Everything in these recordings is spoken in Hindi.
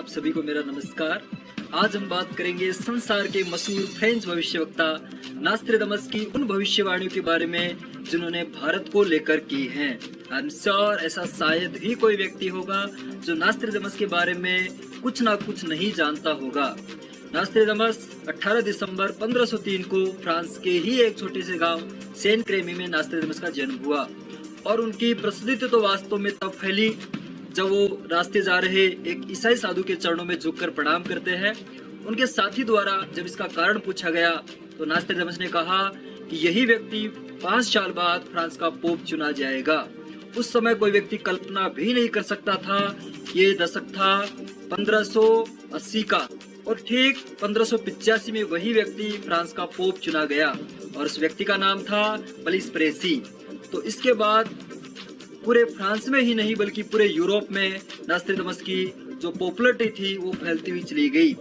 आप सभी को मेरा नमस्कार। आज हम बात करेंगे संसार के मशहूर फ्रेंच भविष्यवक्ता नास्ट्रेडमस की उन भविष्यवाणियों के बारे में जिन्होंने भारत को लेकर की हैं। आई एम श्योर ऐसा शायद ही कोई व्यक्ति होगा जो नास्ट्रेडमस के बारे में कुछ ना कुछ नहीं जानता होगा। नास्ट्रेडमस 18 दिसंबर 1503 को फ्रांस के ही एक छोटे से गांव सेंट क्रेमी में नास्ट्रेडमस का जन्म हुआ और उनकी प्रसिद्धि तो वास्तव में तब फैली जब वो रास्ते जा रहे एक ईसाई साधु के चरणों में झुककर प्रणाम करते हैं। उनके साथी द्वारा जब इसका कारण पूछा गया तो नास्ट्रेडमस ने कहा कि यही व्यक्ति 5 साल बाद फ्रांस का पोप चुना जाएगा। उस समय कोई व्यक्ति कल्पना भी नहीं कर सकता था। ये दशक था 1580 का और ठीक 1585 में वही व्यक्ति फ्रांस का पोप चुना गया और उस व्यक्ति का नाम था बलिस प्रेसी। तो इसके बाद पूरे फ्रांस में ही नहीं बल्कि पूरे यूरोप में नास्ट्रेडमस की जो पॉपुलरिटी थी वो फैलती हुई चली गई।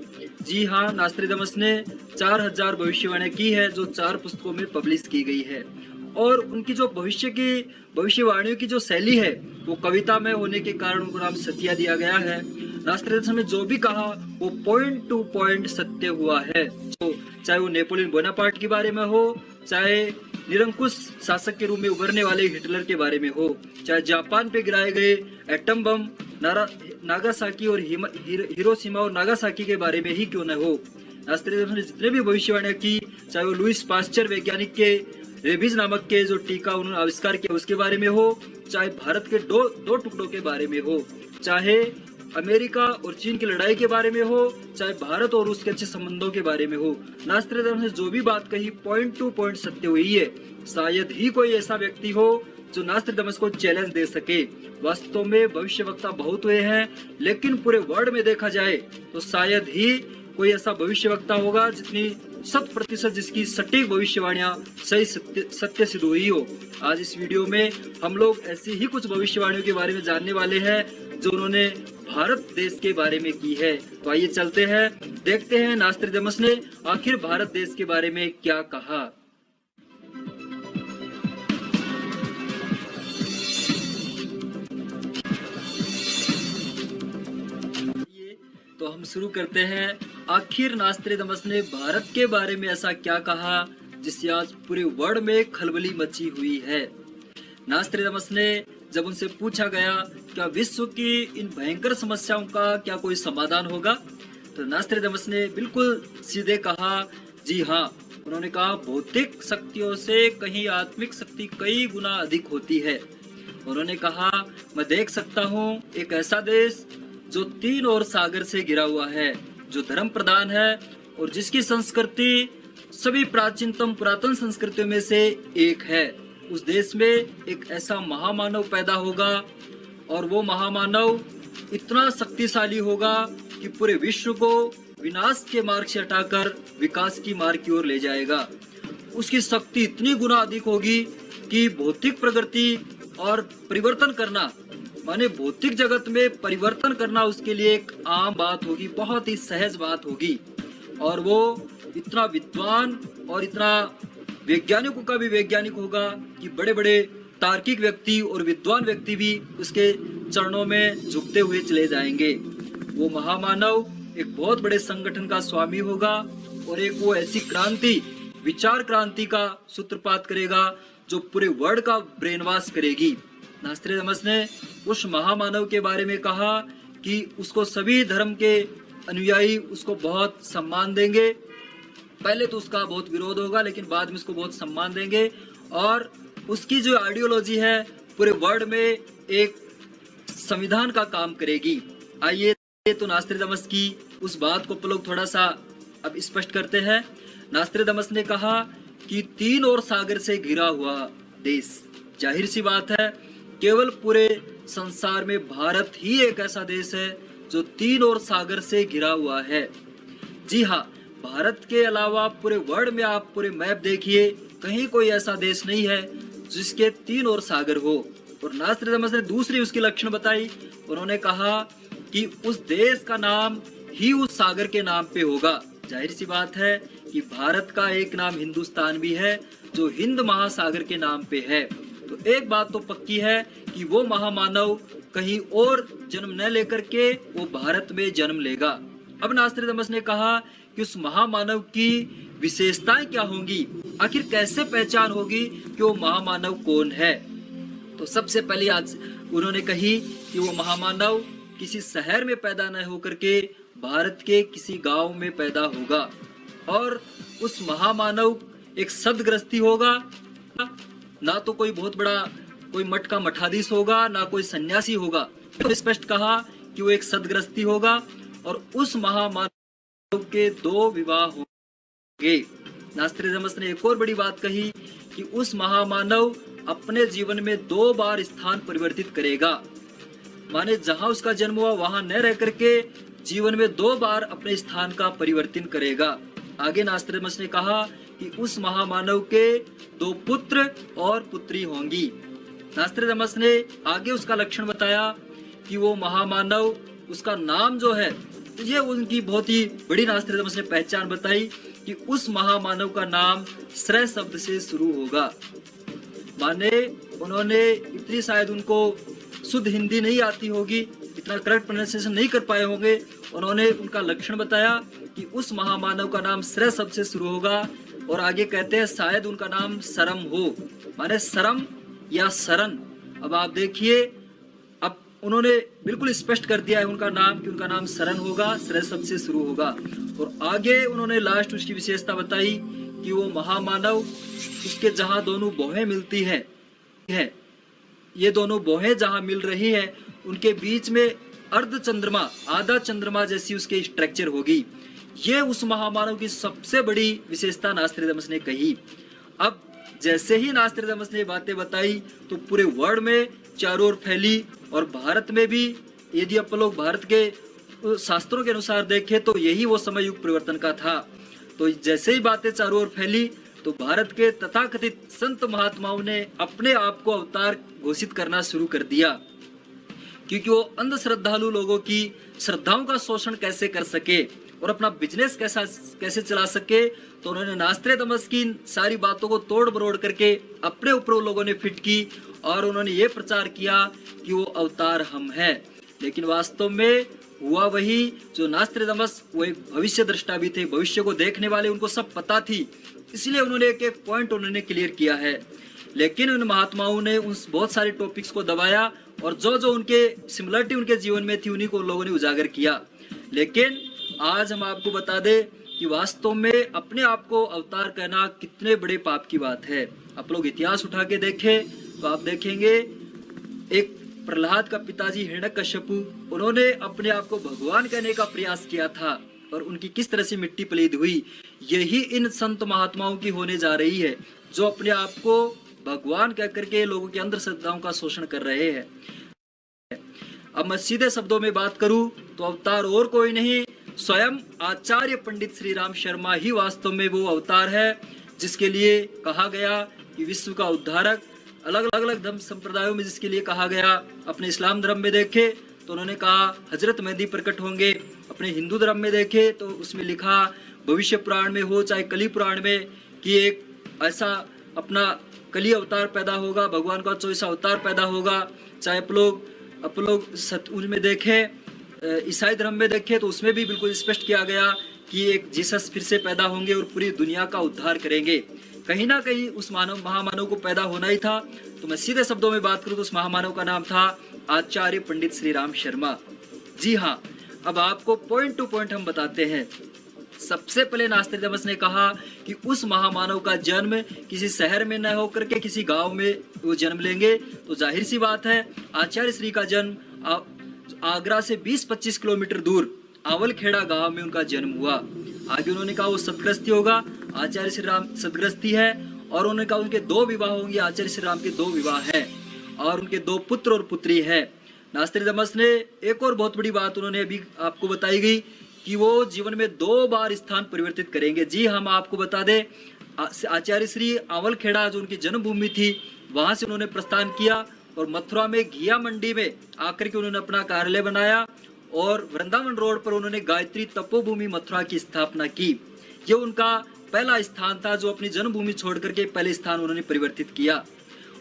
जी हाँ, नास्ट्रेडमस ने 4000 भविष्यवाणियां की है जो 4 पुस्तकों में पब्लिश की गई है और उनकी जो भविष्यवाणियों की जो शैली है वो कविता में होने के कारण उनको नाम सत्या दिया गया है। नास्ट्रेडमस ने जो भी कहा वो पॉइंट टू पॉइंट सत्य हुआ है। तो चाहे वो नेपोलियन बोनापार्ट के बारे में हो, चाहे निरंकुश शासक के रूप में उभरने वाले हिटलर के बारे में हो, चाहे जापान पे गिराए गए एटम बम नागासाकी और हिरोशिमा और नागासाकी के बारे में ही क्यों न हो, नास्ट्रेडमस ने जितने भी भविष्यवाणियां की, चाहे वो लुइस पास्चर वैज्ञानिक के रेबीज नामक के जो टीका उन्होंने आविष्कार किया उसके बारे में हो, चाहे भारत के दो टुकड़ों के बारे में हो, चाहे अमेरिका और चीन की लड़ाई के बारे में हो, चाहे भारत और रूस के अच्छे संबंधों के बारे में हो, नास्ट्रेडमस ने जो भी बात कही पॉइंट टू पॉइंट सत्य हुई है। शायद ही कोई ऐसा व्यक्ति हो जो नास्ट्रेडमस को चैलेंज दे सके। वास्तव में भविष्यवक्ता बहुत हुए हैं लेकिन पूरे वर्ल्ड में देखा जाए तो शायद ही कोई ऐसा भविष्यवक्ता होगा जितनी 100% जिसकी सटीक भविष्यवाणियां सही सत्य सिद्ध हुई हो। आज इस वीडियो में हम लोग ऐसी ही कुछ भविष्यवाणियों के बारे में जानने वाले हैं जो उन्होंने भारत देश के बारे में की है। तो आइए चलते हैं, देखते हैं नास्ट्रेडमस ने आखिर भारत देश के बारे में क्या कहा। तो हम शुरू करते हैं। आखिर नास्ट्रेडमस ने भारत के बारे में ऐसा क्या कहा जिससे आज पूरे वर्ल्ड में खलबली मची हुई है। नास्ट्रेडमस ने जब उनसे पूछा गया क्या विश्व की इन भयंकर समस्याओं का क्या कोई समाधान होगा, तो नास्ट्रेडमस ने बिल्कुल सीधे कहा जी हाँ। उन्होंने कहा भौतिक शक्तियों से कहीं आत्मिक शक्ति कई गुना अधिक होती है। उन्होंने कहा मैं देख सकता हूँ एक ऐसा देश जो 3 ओर सागर से घिरा हुआ है, जो धर्म प्रधान है और जिसकी संस्कृति सभी प्राचीनतम पुरातन संस्कृतियों में से एक है। उस देश में एक ऐसा महामानव पैदा होगा और वो महामानव इतना शक्तिशाली होगा कि पूरे विश्व को विनाश के मार्ग से हटाकर विकास की मार्ग की ओर ले जाएगा। उसकी शक्ति इतनी गुना अधिक होगी कि भौतिक प्रगति और परिवर्तन करना, माने भौतिक जगत में परिवर्तन करना उसके लिए एक आम बात होगी, बहुत ही सहज बात होगी। और वो इतना विद्वान और इतना वैज्ञानिकों का भी वैज्ञानिक होगा कि बड़े बड़े तार्किक व्यक्ति और विद्वान व्यक्ति भी उसके चरणों में झुकते हुए चले जाएंगे। वो महामानव एक बहुत बड़े संगठन का स्वामी होगा और एक वो ऐसी क्रांति, विचार क्रांति का सूत्रपात करेगा जो पूरे वर्ल्ड का ब्रेन वॉश करेगी। नास्ट्रेडमस ने उस महामानव के बारे में कहा कि उसको सभी धर्म के अनुयायी उसको बहुत सम्मान देंगे। पहले तो उसका बहुत विरोध होगा लेकिन बाद में उसको बहुत सम्मान देंगे और उसकी जो आइडियोलॉजी है पूरे वर्ल्ड में एक संविधान का काम करेगी। आइए तो नास्ट्रेडमस की उस बात को लोग थोड़ा सा अब स्पष्ट करते हैं। नास्ट्रेडमस ने कहा कि 3 ओर सागर से घिरा हुआ देश, जाहिर सी बात है केवल पूरे संसार में भारत ही एक ऐसा देश है जो 3 ओर सागर से घिरा हुआ है। जी हाँ, भारत के अलावा पूरे वर्ल्ड में आप पूरे मैप देखिए, कहीं कोई ऐसा देश नहीं है जिसके 3 ओर सागर हो। और नास्ट्रेडमस ने दूसरी उसकी लक्षण बताई। उन्होंने कहा कि उस देश का नाम ही उस सागर के नाम पे होगा। जाहिर सी बात है कि भारत का एक नाम हिंदुस्तान भी है जो हिंद महासागर के नाम पे है। तो एक बात तो पक्की है कि वो महामानव कहीं और जन्म न लेकर के वो भारत में जन्म लेगा। अब नास्त्रेदमस ने कहा कि उस महामानव की विशेषताएं क्या होंगी, आखिर कैसे पहचान होगी कि वो महामानव कौन है। तो सबसे पहले आज उन्होंने कही कि वो महामानव किसी शहर में पैदा न होकर के भारत के किसी गांव में पैदा होगा, और उस महामानव एक सद्गृहस्थी होगा, ना तो कोई बहुत बड़ा कोई मठ का मठाधीश होगा, ना कोई सन्यासी होगा। तो स्पष्ट कहा कि वो एक सद्गृहस्थी होगा, और उस महामानव के 2 विवाह होंगे। नास्त्रेदमस ने एक और बड़ी बात कही कि उस महामानव अपने जीवन में 2 बार स्थान परिवर्तित करेगा, माने जहां उसका जन्म हुआ वहां न रह करके जीवन में 2 बार अपने स्थान का परिवर्तन करेगा। आगे नास्त्रेदमस ने कहा कि उस महामानव के 2 पुत्र और पुत्री होंगी। नास्त्रेदमस ने आगे उसका लक्षण बताया कि वो महामानव, उसका नाम जो है, ये उनकी बहुत ही बड़ी नास्त्रेदमस ने पहचान बताई कि उस महामानव का नाम श्रेय शब्द से शुरू होगा। माने उन्होंने इतनी शायद उनको शुद्ध हिंदी नहीं आती होगी, इतना करेक्ट प्रोनाउंसिएशन नहीं कर पाए होंगे। उन्होंने उनका लक्षण बताया कि उस महामानव का नाम श्रेय शब्द से शुरू होगा, और आगे कहते हैं शायद उनका नाम सरम हो, माने शरम या शरण। अब आप देखिए, अब उन्होंने बिल्कुल स्पष्ट कर दिया है उनका नाम कि उनका नाम शरण होगा, श्रेय शब्द से शुरू होगा। और आगे उन्होंने लास्ट उसकी विशेषता बताई कि वो महामानव, उसके जहां दोनों बोहें मिलती है, ये दोनों बोहें जहां मिल रही है, उनके बीच में अर्ध चंद्रमा, आधा चंद्रमा जैसी उसके स्ट्रक्चर होगी। ये उस महामानव की सबसे बड़ी विशेषता नास्त्रेदमस ने कही। अब जैसे ही नास्त्रेदमस ने बातें बताई तो पूरे वर्ल्ड में चारों ओर फैली, और भारत में भी यदि आप लोग भारत के शास्त्रों के अनुसार देखें तो यही वो समय युग परिवर्तन का था। तो जैसे ही बातें चारों ओर फैली तो भारत के तथाकथित संत महात्माओं ने अपने आप को अवतार घोषित करना शुरू कर दिया, क्योंकि वो अंध श्रद्धालु लोगों की श्रद्धाओं का शोषण कैसे कर सके और अपना बिजनेस कैसे चला सके। तो उन्होंने नास्त्रेदमस की सारी बातों को तोड़ मरोड़ करके अपने ऊपर लोगों ने फिट की, और उन्होंने ये प्रचार किया कि वो अवतार हम हैं। लेकिन वास्तव में हुआ वही जो नास्त्रेदमस, वो एक भविष्य दृष्टा भी थे, भविष्य को देखने वाले, उनको सब पता थी, इसलिए उन्होंने एक एक पॉइंट उन्होंने क्लियर किया है। लेकिन उन महात्माओं ने उन बहुत सारे टॉपिक्स को दबाया, और जो जो उनके सिमिलरिटी उनके जीवन में थी उन्हीं को लोगों ने उजागर किया। लेकिन आज हम आपको बता दें कि वास्तव में अपने आप को अवतार कहना कितने बड़े पाप की बात है। आप लोग इतिहास उठा के देखें तो आप देखेंगे, एक प्रहलाद का पिताजी हिरण्यकश्यपु, उन्होंने अपने आप को भगवान कहने का प्रयास किया था, और उनकी किस तरह से मिट्टी पलीद हुई। यही इन संत महात्माओं की होने जा रही है, जो अपने आप को भगवान कह करके लोगों के अंधश्रद्धाओं का शोषण कर रहे हैं। अब मैं सीधे शब्दों में बात करूं तो अवतार और कोई नहीं, स्वयं आचार्य पंडित श्री राम शर्मा ही वास्तव में वो अवतार है, जिसके लिए कहा गया कि विश्व का उद्धारक। अलग अलग धर्म संप्रदायों में जिसके लिए कहा गया, अपने इस्लाम धर्म में देखे तो उन्होंने कहा हजरत मेहदी प्रकट होंगे, अपने हिंदू धर्म में देखे तो उसमें लिखा भविष्य पुराण में हो चाहे कली पुराण में कि एक ऐसा अपना कली अवतार पैदा होगा, भगवान का 24वां अवतार पैदा होगा। चाहे आप लोग उनमें देखें, ईसाई धर्म में देखें तो उसमें भी बिल्कुल स्पष्ट किया गया कि एक जीसस फिर से पैदा होंगे और पूरी दुनिया का उद्धार करेंगे। कहीं ना कहीं उस महामानव को पैदा होना ही था। तो मैं सीधे शब्दों में बात करूं तो उस महामानव का नाम था आचार्य पंडित श्री राम शर्मा। जी हाँ, अब आपको पॉइंट टू पॉइंट हम बताते हैं। सबसे पहले नास्त्रेदमस ने कहा कि उस महामानव का जन्म किसी शहर में न होकर के किसी गांव में वो जन्म लेंगे। तो जाहिर सी बात है, आचार्य श्री का जन्म आगरा से 20-25 किलोमीटर दूर आवलखेड़ा गांव में उनका जन्म हुआ। आगे उन्होंने कहा वो सदग्रस्ती होगा, आचार्य श्री राम सदग्रस्ती है, और उन्होंने कहा उनके 2 विवाह होंगे, आचार्य श्री राम के 2 विवाह हैं, और उनके 2 पुत्र और पुत्री है। नास्त्रेदमस ने एक और बहुत बड़ी बात उन्होंने अभी आपको बताई गई कि वो जीवन में 2 बार स्थान परिवर्तित करेंगे। जी हम आपको बता दें, आचार्य श्री आवलखेड़ा जो उनकी जन्मभूमि थी वहां से उन्होंने प्रस्थान किया, और मथुरा में घिया मंडी में आकर के उन्होंने अपना कार्यालय बनाया, और वृंदावन रोड पर उन्होंने गायत्री तपोभूमि मथुरा की स्थापना की। ये उनका पहला स्थान था जो अपनी जन्मभूमि छोड़ करके पहले स्थान उन्होंने परिवर्तित किया।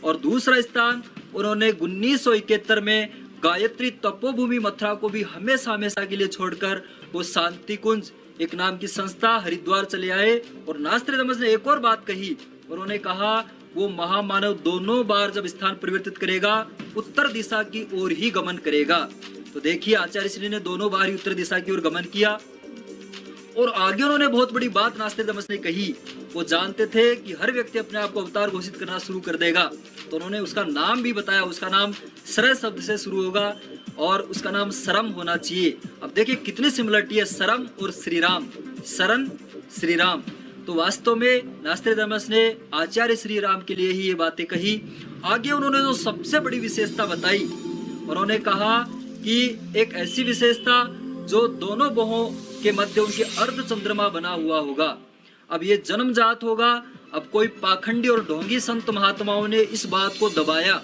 और दूसरा स्थान उन्होंने 1971 में गायत्री तपोभूमि मथुरा को भी हमेशा हमेशा के लिए छोड़कर वो शांति कुंज एक नाम की संस्था हरिद्वार चले आए। और नास्त्रेदमस ने एक और बात कही, उन्होंने कहा वो महामानव दोनों बार जब स्थान परिवर्तित करेगा उत्तर दिशा की ओर ही गमन करेगा। तो देखिए आचार्य श्री ने दोनों बार ही उत्तर दिशा की ओर गमन किया। और आगे उन्होंने बहुत बड़ी बात नास्त्रेदमस ने कही, वो जानते थे कि हर व्यक्ति अपने आप को अवतार घोषित करना शुरू कर देगा, तो उन्होंने उसका नाम भी बताया, उसका नाम सरय शब्द से शुरू होगा और उसका नाम सरम होना चाहिए। अब देखिए कितनी सिमिलरिटी है सरम और श्री राम, शरण श्री राम। तो वास्तव में नास्त्रेदमस ने आचार्य श्री राम के लिए ही ये बातें कही। आगे उन्होंने जो सबसे बड़ी विशेषता बताई, उन्होंने कहा कि एक ऐसी विशेषता जो दोनों बहों के मध्य उनके अर्ध चंद्रमा बना हुआ होगा। अब ये जन्मजात होगा। अब कोई पाखंडी और ढोंगी संत महात्माओं ने इस बात को दबाया,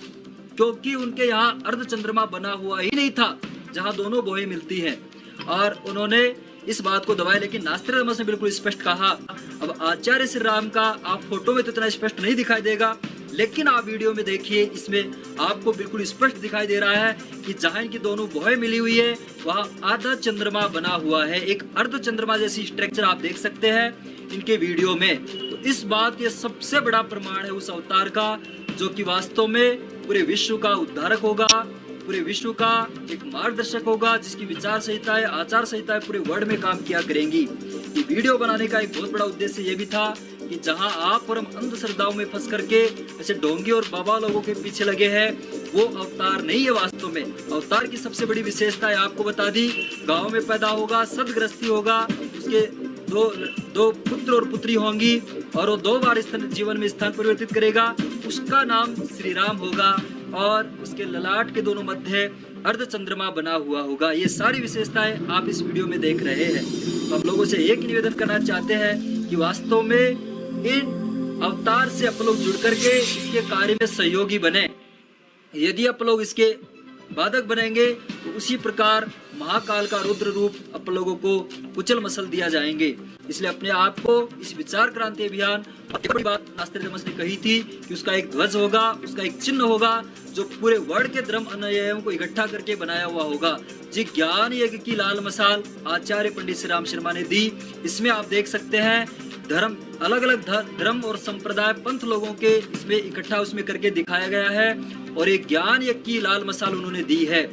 क्योंकि उनके यहाँ अर्ध चंद्रमा बना हुआ ही नहीं था जहाँ दोनों बोहें मिलती हैं, और उन्होंने इस बात को दबाया। लेकिन नास्त्रेदमस ने बिल्कुल स्पष्ट कहा। अब आचार्य श्री राम का आप फोटो में तो इतना स्पष्ट नहीं दिखाई देगा, लेकिन आप वीडियो में देखिए, इसमें आपको बिल्कुल स्पष्ट दिखाई दे रहा है कि जहां इनकी दोनों बोहें मिली हुई है वहां आधा चंद्रमा बना हुआ है। एक अर्ध चंद्रमा जैसी स्ट्रक्चर आप देख सकते हैं इनके वीडियो में। तो इस बात ये सबसे बड़ा प्रमाण है उस अवतार का, जो कि वास्तव में पूरे विश्व का उद्धारक होगा, पूरे विश्व का एक मार्गदर्शक होगा, जिसकी विचार संहिताएं, आचार संहिताएं पूरे वर्ल्ड में काम किया करेंगी। ये वीडियो बनाने का एक बहुत बड़ा उद्देश्य ये भी था कि जहां आप परम अंधश्रद्धाओं में फंस करके ऐसे ढोंगी और बाबा लोगों के पीछे लगे हैं, वो अवतार नहीं है। वास्तव में अवतार की सबसे बड़ी विशेषता है आपको बता दी, गांव में पैदा होगा, सदगृहस्थी होगा, उसके दो पुत्र और पुत्री होंगी और वो 2 बार जीवन में स्थान परिवर्तित करेगा, उसका नाम श्री राम होगा और उसके ललाट के दोनों मध्य अर्ध चंद्रमा बना हुआ होगा। ये सारी विशेषताएं आप इस वीडियो में देख रहे हैं। तो हम लोगों से एक निवेदन करना चाहते हैं कि वास्तव में इन अवतार से आप लोग जुड़ करके इसके कार्य में सहयोगी बने। यदि आप लोग इसके बाधक बनेंगे तो उसी प्रकार महाकाल का रुद्र रूप आप लोगों को कुचल मसल दिया जाएंगे। इसलिए अपने आप को इस विचार क्रांति अभियान, एक बड़ी बात नास्त्रेदमस ने कही थी कि उसका एक ध्वज होगा, उसका एक चिन्ह होगा, जो पूरे वर्ल्ड के धर्म अनुयायियों को इकट्ठा करके बनाया हुआ होगा। जी ज्ञान यज्ञ की लाल मसाल आचार्य पंडित श्री राम शर्मा ने दी। इसमें आप देख सकते हैं धर्म, अलग अलग धर्म और संप्रदाय पंथ लोगों के इसमें इकट्ठा उसमें करके दिखाया गया है, और एक ज्ञान यज्ञ की लाल मसाल उन्होंने दी है।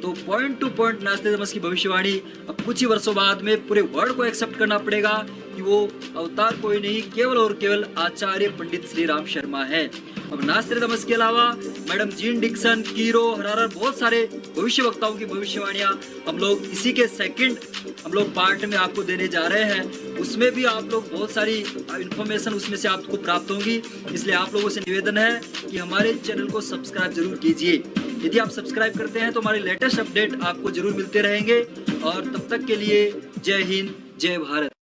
तो पॉइंट टू पॉइंट नास्त्रेदमस की भविष्यवाणी अब कुछ ही वर्षों बाद में पूरे वर्ल्ड को एक्सेप्ट करना पड़ेगा कि वो अवतार कोई नहीं, केवल और केवल आचार्य पंडित श्री राम शर्मा है। अब नास्त्रेदमस के अलावा मैडम जीन डिक्सन, कीरो, हरारर, बहुत सारे भविष्य वक्ताओं की भविष्यवाणियां हम लोग इसी के सेकंड हम लोग पार्ट में आपको देने जा रहे हैं। उसमें भी आप लोग बहुत सारी इंफॉर्मेशन उसमें से आपको प्राप्त होंगी। इसलिए आप लोगों से निवेदन है कि हमारे चैनल को सब्सक्राइब जरूर कीजिए। यदि आप सब्सक्राइब करते हैं तो हमारे लेटेस्ट अपडेट आपको जरूर मिलते रहेंगे। और तब तक के लिए जय हिंद, जय भारत।